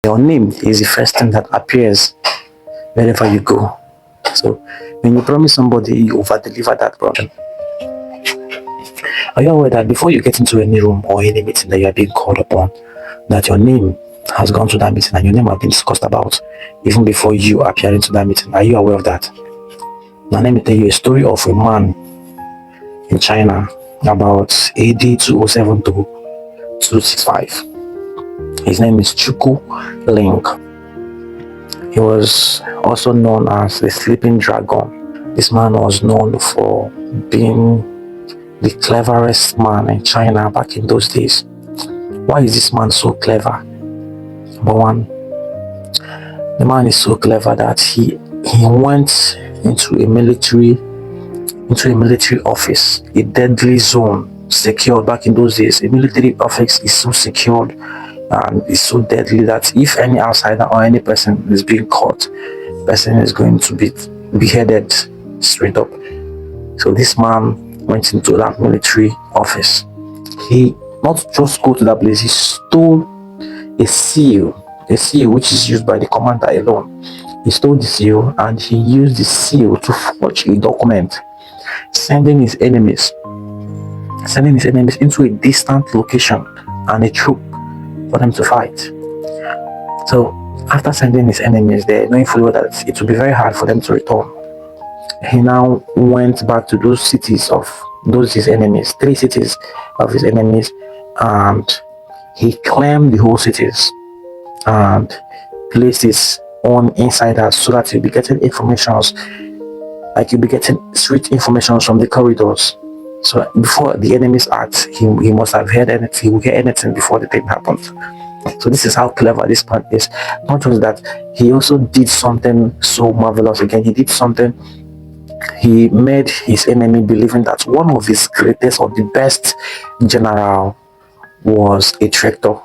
Your name is the first thing that appears wherever you go. So when you promise somebody, you over deliver that promise. Are you aware that before you get into any room or any meeting that you are being called upon, that your name has gone to that meeting and your name has been discussed about even before you appear into that meeting? Are you aware of that? Now let me tell you a story of a man in China about AD 2007 to 265. His name is Chuku Ling. He was also known as the Sleeping Dragon. This man was known for being the cleverest man in China back in those days. Why is this man so clever? Number one, the man is so clever that he went into a military office, a deadly zone, secured. Back in those days, a military office is so secured and is so deadly that if any outsider or any person is being caught, person is going to be beheaded straight up. So this man went into that military office. He not just go to that place, he stole a seal which is used by the commander alone. He stole the seal and he used the seal to forge a document sending his enemies into a distant location and a troop for them to fight. So after sending his enemies there, knowing fully well that it would be very hard for them to return, he now went back to those cities of his enemies, 3 cities of his enemies, and he claimed the whole cities and placed his own insiders so that he'll be getting informations, like you'll be getting sweet information from the corridors. So before the enemies act, he must have heard anything, he will hear anything before the thing happens. So this is how clever this man is. Not just that, he also did something so marvelous again. He made his enemy believing that one of his greatest or the best general was a traitor.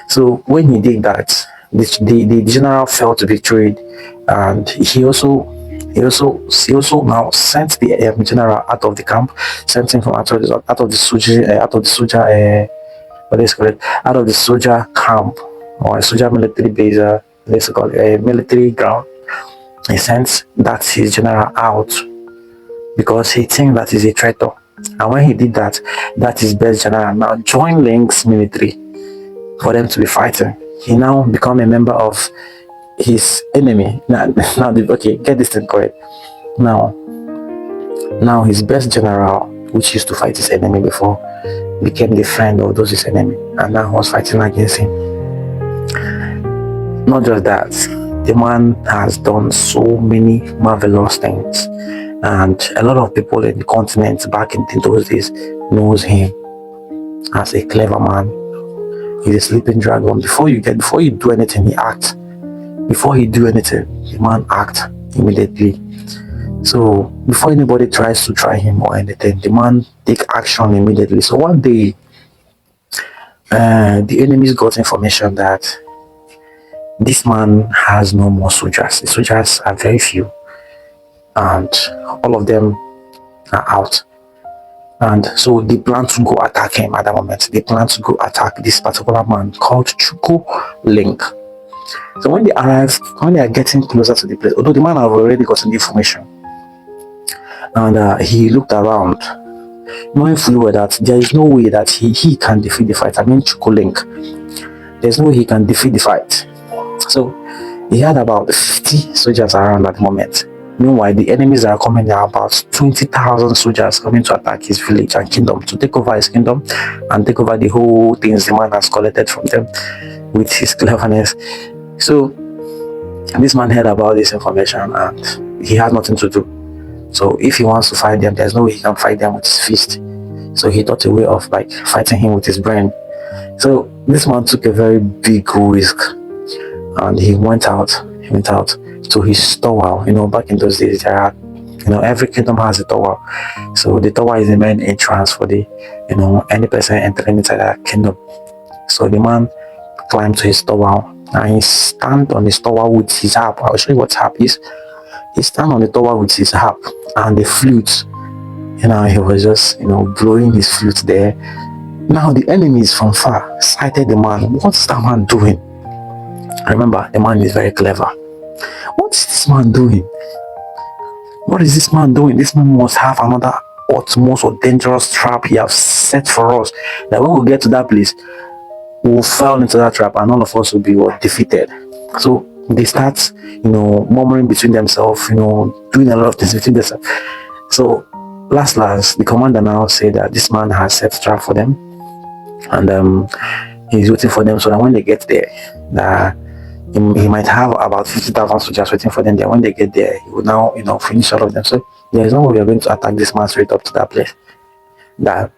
So when he did that, the general felt betrayed, and he also now sent the general out of the camp, sent him from out of the soldier camp or a soldier military base, let's call it a military ground. He sent that his general out because he thinks that he's a traitor. And when he did that, his best general now joined Ling's military for them to be fighting. He now become a member of his enemy. Okay, get this thing correct. Now his best general, which used to fight his enemy before, became the friend of those his enemy, and now was fighting against him. Not just that, the man has done so many marvelous things, and a lot of people in the continent back in those days knows him as a clever man. He's a sleeping dragon. Before you do anything, he acts. Before he do anything, the man acts immediately. So before anybody tries to try him or anything, the man take action immediately. So one day, the enemies got information that this man has no more soldiers. The soldiers are very few, and all of them are out. And so they plan to go attack him at that moment. They plan to go attack this particular man called Chuku Ling. So when they arrive, when they are getting closer to the place, although the man have already gotten the information, and he looked around, knowing fully well that there is no way that he can defeat the fight. I mean Chuku Ling. There's no way he can defeat the fight. So he had about 50 soldiers around at the moment. Meanwhile, the enemies are coming. There are about 20,000 soldiers coming to attack his village and kingdom, to take over his kingdom and take over the whole things the man has collected from them with his cleverness. So this man heard about this information and he had nothing to do. So if he wants to fight them, there's no way he can fight them with his fist. So he thought a way of like fighting him with his brain. So this man took a very big risk, and he went out to his tower. Back in those days, there are, every kingdom has a tower. So the tower is the main entrance for the, any person entering inside that kingdom. So the man climbed to his tower and he stand on his tower with his harp. I'll show you what harp is. He stand on the tower with his harp and the flute. He was just, blowing his flute there. Now the enemies from far sighted the man. What's that man doing? Remember, the man is very clever. What is this man doing? What is this man doing? This man must have another utmost or dangerous trap he has set for us. That when we get to that place, we will fall into that trap and all of us will be defeated. So they start, murmuring between themselves, doing a lot of things between themselves. So last, the commander now said that this man has set trap for them, and he's waiting for them so that when they get there, he might have about 50,000 soldiers waiting for them there. When they get there, he will now, finish all of them. So there is no way we are going to attack this man straight up to that place. That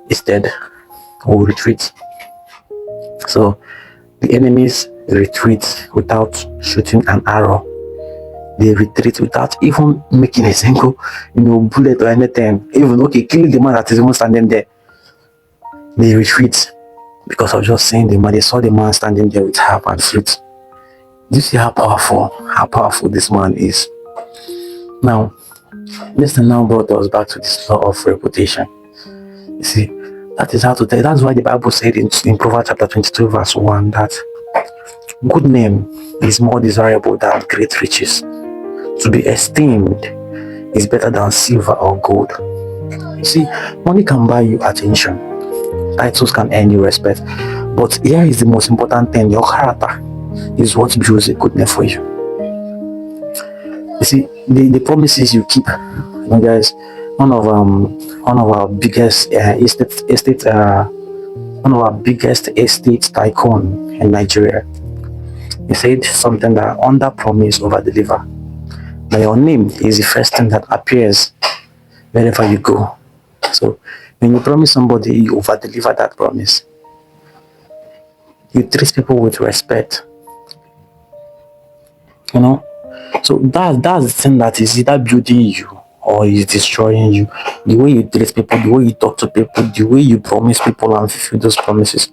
instead, we will retreat. So the enemies retreat without shooting an arrow. They retreat without even making a single, bullet or anything. Even killing the man that is even standing there. They retreat because of just seeing the man. They saw the man standing there with harp and flute. Do you see how powerful this man is? Now, this now brought us back to this law of reputation. You see, that is how to tell. That's why the Bible said in Proverbs chapter 22 verse 1 that good name is more desirable than great riches. To be esteemed is better than silver or gold. You see, money can buy you attention. Titles can earn you respect. But here is the most important thing: your character is what builds a good name for you. You see, the promises you keep. Guys, one of our biggest estate tycoon in Nigeria, he said something that under promise over deliver. Now your name is the first thing that appears wherever you go. So when you promise somebody, you over deliver that promise. You treat people with respect. So that's the thing that is either building you or is destroying you. The way you treat people, the way you talk to people, the way you promise people and fulfill those promises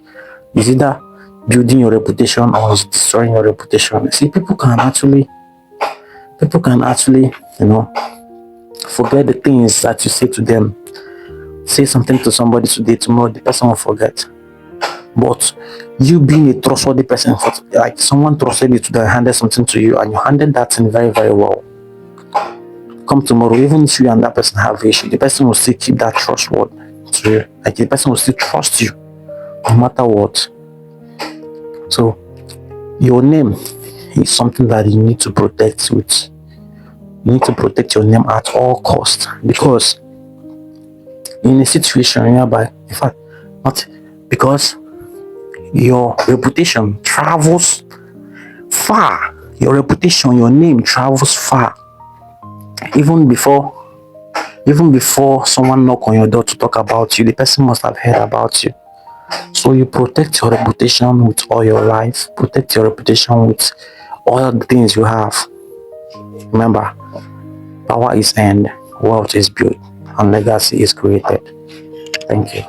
is either building your reputation or is destroying your reputation. See, people can actually, forget the things that you say to them. Say something to somebody today, tomorrow the person will forget. But you being a trustworthy person, like someone trusted you to handle something to you and you handled that thing very, very well. Come tomorrow, even if you and that person have issue, the person will still keep that trust word to you. Like the person will still trust you no matter what. So your name is something that you need to protect with. You need to protect your name at all costs, because in a situation whereby, in fact, not because your reputation travels far. Your reputation, your name travels far. Even before someone knock on your door to talk about you, the person must have heard about you. So you protect your reputation with all your life. Protect your reputation with all the things you have. Remember, power is earned, wealth is built, and legacy is created. Thank you.